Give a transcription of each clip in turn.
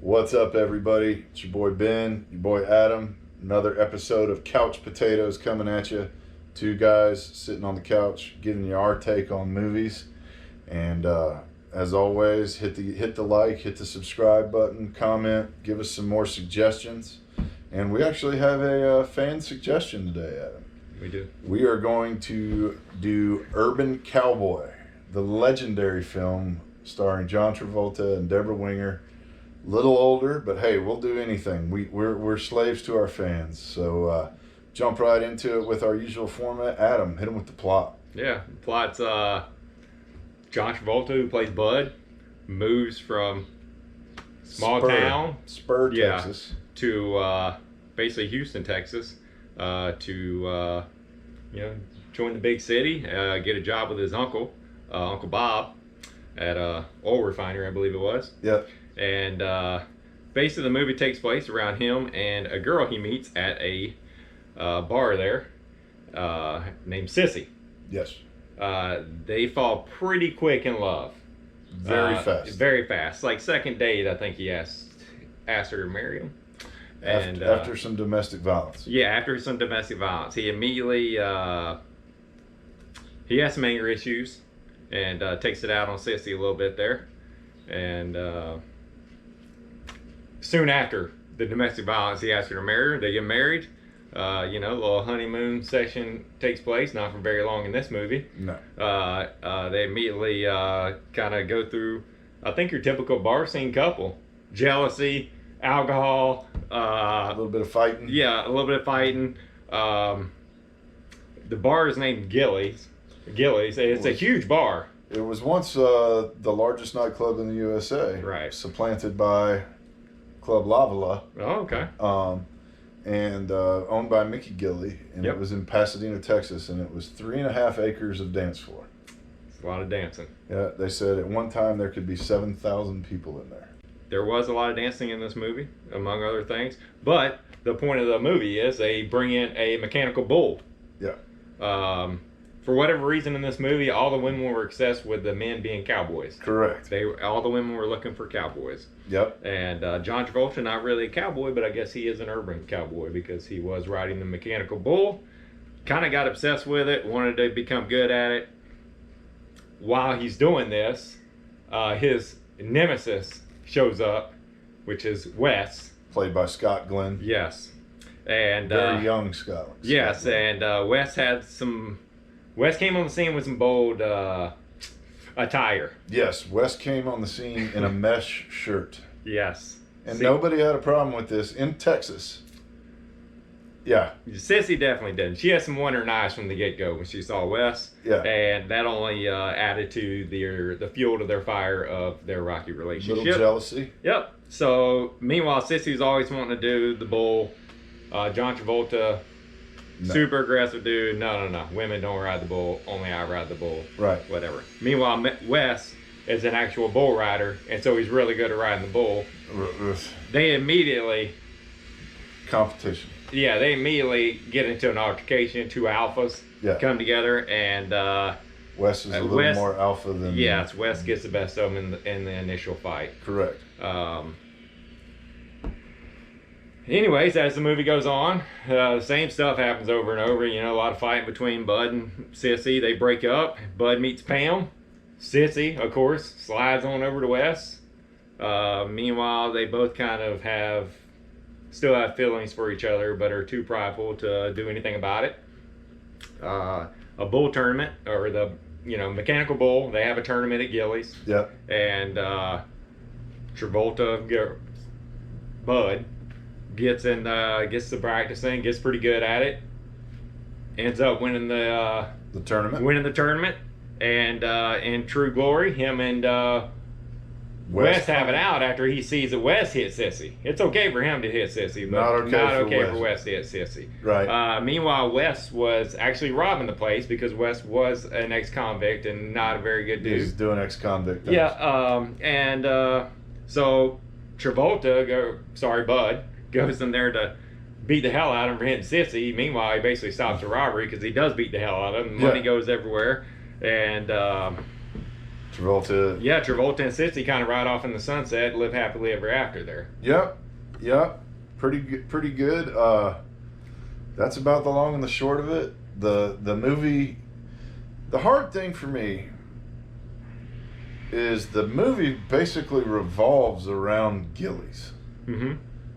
What's up, everybody? It's your boy Ben, your boy Adam. Another episode of Couch Potatoes coming at you. Two guys sitting on the couch, giving you our take on movies. And as always, hit the like, hit the subscribe button, comment, give us some more suggestions. And we actually have a fan suggestion today, Adam. We do. We are going to do Urban Cowboy, the legendary film starring John Travolta and Deborah Winger. Little older, but hey, we'll do anything. We're slaves to our fans. So jump right into it with our usual format. Adam, hit him with the plot. Yeah, the plot's John Travolta, who plays Bud, moves from small town Spur, Texas, to basically Houston, Texas, to join the big city, get a job with his uncle, Uncle Bob, at a oil refinery, I believe it was. Yep. And basically the movie takes place around him and a girl he meets at a bar there named Sissy. Yes. They fall pretty quick in love. Very fast. Very fast. Like second date, I think he asked her to marry him. After some domestic violence. Yeah, after some domestic violence. He immediately, he has some anger issues and takes it out on Sissy a little bit there. And soon after the domestic violence, he asks her to marry her. They get married. A little honeymoon session takes place. Not for very long in this movie. No. They immediately kind of go through, I think, your typical bar scene couple. Jealousy, alcohol. A little bit of fighting. Yeah, a little bit of fighting. The bar is named Gillies. It's a huge bar. It was once the largest nightclub in the USA. Right. Supplanted by Club Lavala. Oh, okay. And owned by Mickey Gilley. And Yep. It was in Pasadena, Texas. And it was 3.5 acres of dance floor. It's a lot of dancing. Yeah, they said at one time there could be 7,000 people in there. There was a lot of dancing in this movie, among other things. But the point of the movie is they bring in a mechanical bull. Yeah. For whatever reason in this movie, all the women were obsessed with the men being cowboys. Correct. All the women were looking for cowboys. Yep. And John Travolta, not really a cowboy, but I guess he is an urban cowboy because he was riding the mechanical bull. Kind of got obsessed with it, wanted to become good at it. While he's doing this, his nemesis shows up, which is Wes. Played by Scott Glenn. Yes. And Very young Scott. Yes, Scott Glenn. and Wes came on the scene with some bold attire. Yes, Wes came on the scene in a mesh shirt. Yes. And nobody had a problem with this in Texas. Yeah. Sissy definitely didn't. She had some wondering eyes from the get-go when she saw Wes. Yeah. And that only added to the fuel to their fire of their rocky relationship. Little jealousy. Yep. So, meanwhile, Sissy's always wanting to do the bull. John Travolta, super aggressive dude. No. Women don't ride the bull. Only I ride the bull. Right. Whatever. Meanwhile, Wes is an actual bull rider, and so he's really good at riding the bull. They immediately... Competition. Yeah, they immediately get into an altercation. Two alphas come together, and Wes is a little more alpha than... Yes, Wes gets the best of him in the initial fight. Correct. Anyways, as the movie goes on, the same stuff happens over and over. A lot of fighting between Bud and Sissy. They break up. Bud meets Pam. Sissy, of course, slides on over to Wes. Meanwhile, they both kind of still have feelings for each other, but are too prideful to do anything about it. A bull tournament, or the mechanical bull. They have a tournament at Gillies. Yep. And Bud gets to practicing, gets pretty good at it, ends up winning the tournament, and in true glory, him and Wes have it out after he sees that Wes hit Sissy. It's okay for him to hit Sissy, but not okay for Wes to hit Sissy. Right. Meanwhile, Wes was actually robbing the place because Wes was an ex-convict and not a very good dude. He's doing ex-convict things. Yeah. So Bud goes in there to beat the hell out of him for hitting Sissy. Meanwhile, he basically stops the robbery because he does beat the hell out of him. Money goes everywhere. And Travolta. Yeah, Travolta and Sissy kind of ride off in the sunset, live happily ever after there. Yep. Pretty good. Pretty good. That's about the long and the short of it. The movie. The hard thing for me is the movie basically revolves around Gillies. Mm-hmm.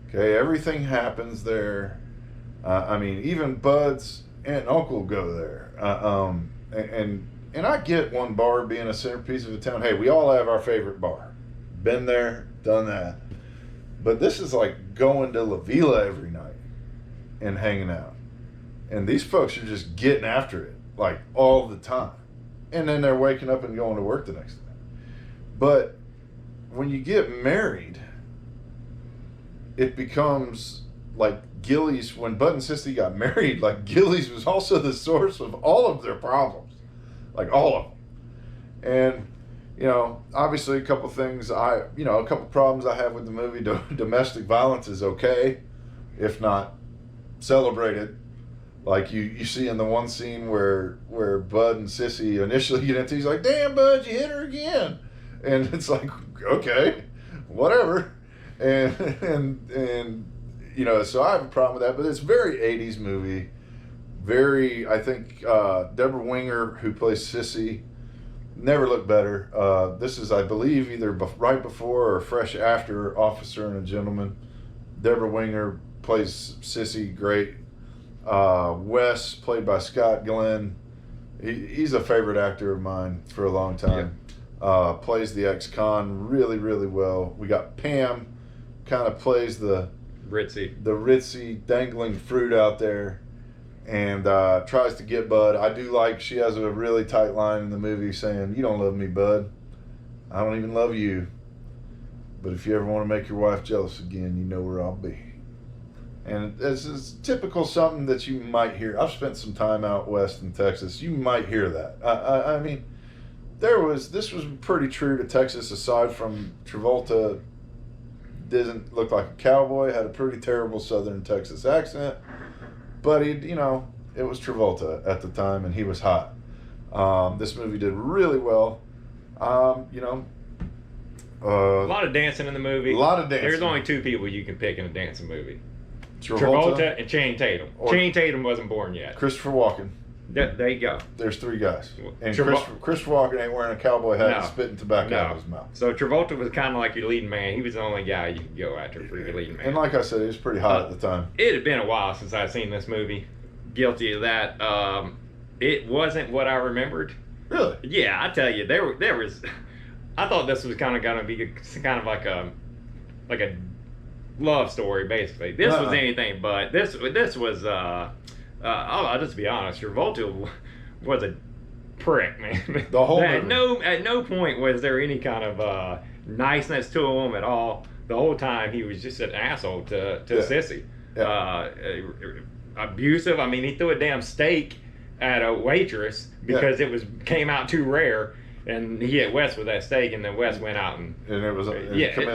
Okay, everything happens there. I mean, even Bud's aunt and uncle go there. And I get one bar being a centerpiece of a town. Hey, we all have our favorite bar. Been there, done that. But this is like going to La Villa every night and hanging out. And these folks are just getting after it, like all the time. And then they're waking up and going to work the next day. But when you get married, it becomes like Gillies. When Bud and Sissy got married, like Gillies was also the source of all of their problems. Like all of them. And, you know, obviously a couple things a couple problems I have with the movie. Domestic violence is okay, if not celebrated. Like you see in the one scene where Bud and Sissy initially get into, he's like, "Damn, Bud, you hit her again," and it's like, okay, whatever, and you know, so I have a problem with that. But it's very '80s movie. Very, I think Deborah Winger, who plays Sissy, never looked better. This is, I believe, either right before or fresh after Officer and a Gentleman. Deborah Winger plays Sissy great. Wes, played by Scott Glenn, he's a favorite actor of mine for a long time. Yeah. Plays the ex-con really, really well. We got Pam, kind of plays the ritzy dangling fruit out there, and tries to get Bud. I do like, she has a really tight line in the movie saying, "You don't love me, Bud. I don't even love you. But if you ever want to make your wife jealous again, you know where I'll be." And this is typical something that you might hear. I've spent some time out west in Texas. You might hear that. I mean, this was pretty true to Texas, aside from Travolta didn't look like a cowboy, had a pretty terrible Southern Texas accent. But it was Travolta at the time, and he was hot. This movie did really well. A lot of dancing in the movie. A lot of dancing. There's only two people you can pick in a dancing movie. Travolta and Channing Tatum. Channing Tatum wasn't born yet. Christopher Walken. There you go. There's three guys. And Christopher Walken ain't wearing a cowboy hat and spitting tobacco out of his mouth. So Travolta was kind of like your leading man. He was the only guy you could go after for your leading man. And like I said, he was pretty hot at the time. It had been a while since I'd seen this movie. Guilty of that. It wasn't what I remembered. Really? Yeah, I tell you, there was. I thought this was kind of gonna be kind of like a love story, basically. This was anything but. This was. I'll just be honest. Travolta was a prick, man. The whole at no point was there any kind of niceness to him at all. The whole time he was just an asshole to Sissy. Yeah. Abusive. I mean, he threw a damn steak at a waitress because it came out too rare. And he hit Wes with that steak, and then Wes went out and commenced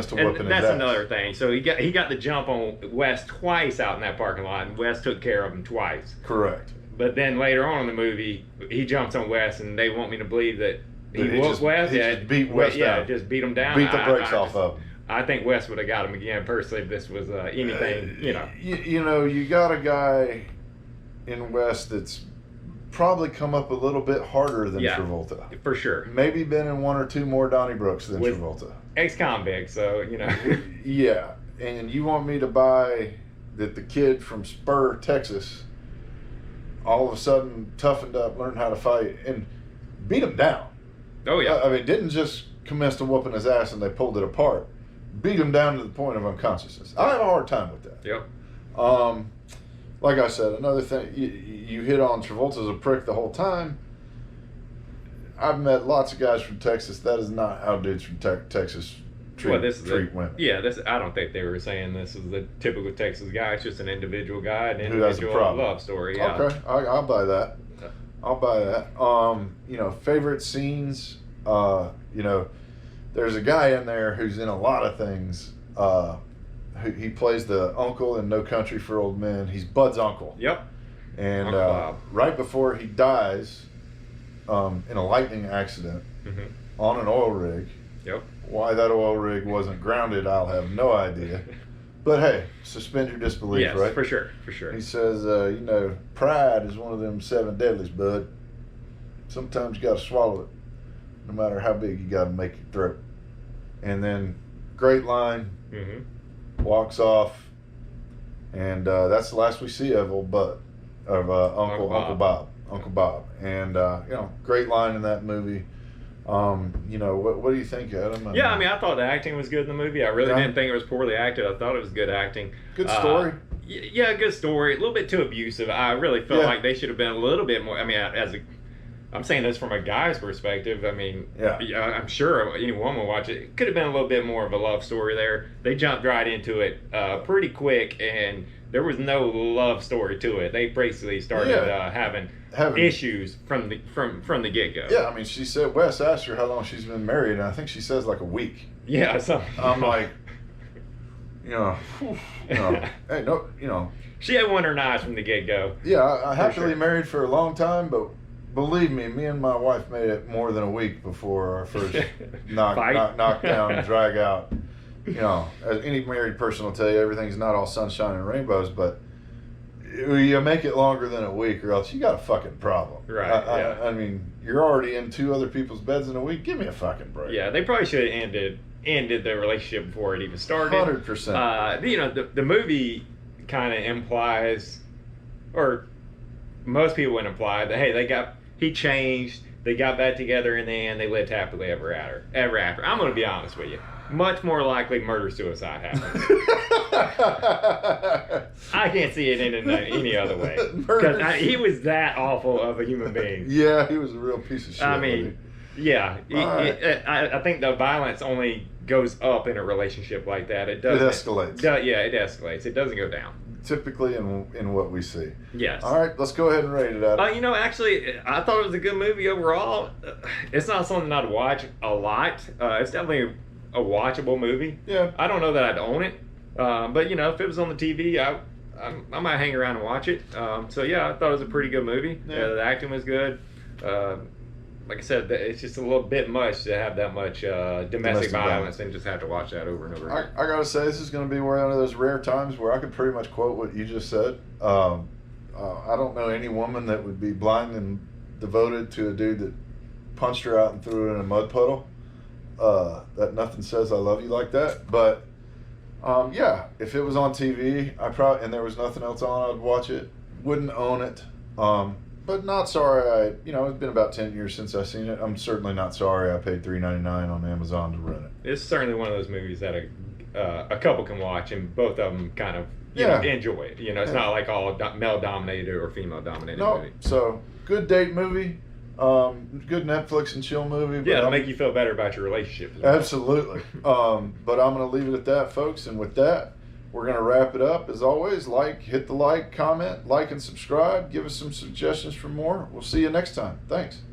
to whooping his ass. That's another thing. So he got the jump on Wes twice out in that parking lot, and Wes took care of him twice. Correct. But then later on in the movie, he jumps on Wes, and they want me to believe that he whooped Wes. He just beat Wes down. Yeah, just beat him down. Beat the brakes off of him. I think Wes would have got him again personally if this was anything. You got a guy in Wes that's probably come up a little bit harder than Travolta. For sure. Maybe been in one or two more Donniebrooks than Travolta. Ex-convict, so, Yeah, and you want me to buy that the kid from Spur, Texas, all of a sudden toughened up, learned how to fight, and beat him down. Oh, yeah. I mean, didn't just commence to whooping his ass and they pulled it apart. Beat him down to the point of unconsciousness. I have a hard time with that. Yep. Like I said, another thing, you hit on Travolta's a prick the whole time. I've met lots of guys from Texas. That is not how dudes from Texas treat women. Yeah, I don't think they were saying this is the typical Texas guy. It's just an individual guy, an who has a individual love story. Yeah. Okay, I'll buy that. I'll buy that. Favorite scenes. There's a guy in there who's in a lot of things. He plays the uncle in No Country for Old Men. He's Bud's uncle. Yep. And right before he dies, in a lightning accident, on an oil rig. Yep. Why that oil rig wasn't grounded, I'll have no idea. But hey, suspend your disbelief, Yes, right? for sure, for sure. He says, pride is one of them 7 deadlies, bud. Sometimes you got to swallow it, no matter how big you got to make your throat. And then, great line, walks off, and that's the last we see of old Bud, of Uncle Bob. And great line in that movie. What do you think, Adam? I thought the acting was good in the movie. I really didn't think it was poorly acted. I thought it was good acting. Good story. Good story. A little bit too abusive. I really felt like they should have been a little bit more. I mean, I'm saying this from a guy's perspective. I mean, I'm sure any woman will watch it. It could have been a little bit more of a love story there. They jumped right into it pretty quick, and there was no love story to it. They basically started having issues from the get-go. Yeah, I mean, she said, Wes asked her how long she's been married, and I think she says like a week. Yeah, so I'm like, hey, no, she had won her knives from the get-go. Yeah, I happily married for a long time, but believe me and my wife made it more than a week before our first knockdown, drag out. As any married person will tell you, everything's not all sunshine and rainbows, but you make it longer than a week, or else you got a fucking problem. Right. I mean, you're already in 2 other people's beds in a week. Give me a fucking break. Yeah, they probably should have ended the relationship before it even started. 100%. The movie kind of implies, or most people would imply that he changed. They got back together in the end. They lived happily ever after. I'm going to be honest with you. Much more likely murder-suicide happens. I can't see it in any other way. Because he was that awful of a human being. Yeah, he was a real piece of shit. I mean, I think the violence only goes up in a relationship like that. It escalates. It escalates. It doesn't go down. Typically in what we see. Yes. All right, let's go ahead and rate it out. Actually, I thought it was a good movie overall. It's not something I'd watch a lot. It's definitely a watchable movie. Yeah. I don't know that I'd own it. But if it was on the TV, I might hang around and watch it. I thought it was a pretty good movie. Yeah. The acting was good. Like I said, it's just a little bit much to have that much domestic violence and just have to watch that over and over again. I gotta say, this is gonna be one of those rare times where I could pretty much quote what you just said. I don't know any woman that would be blind and devoted to a dude that punched her out and threw her in a mud puddle. That nothing says I love you like that. But if it was on TV, and there was nothing else on, I'd watch it. Wouldn't own it. But not sorry. It's been about 10 years since I've seen it. I'm certainly not sorry I paid $3.99 on Amazon to rent it. It's certainly one of those movies that a couple can watch and both of them kind of enjoy it. It's not like all male-dominated or female-dominated movie. So, good date movie. Good Netflix and chill movie. It'll make you feel better about your relationship. Absolutely. But I'm going to leave it at that, folks. And with that, we're going to wrap it up. As always, hit the comment, like and subscribe. Give us some suggestions for more. We'll see you next time. Thanks.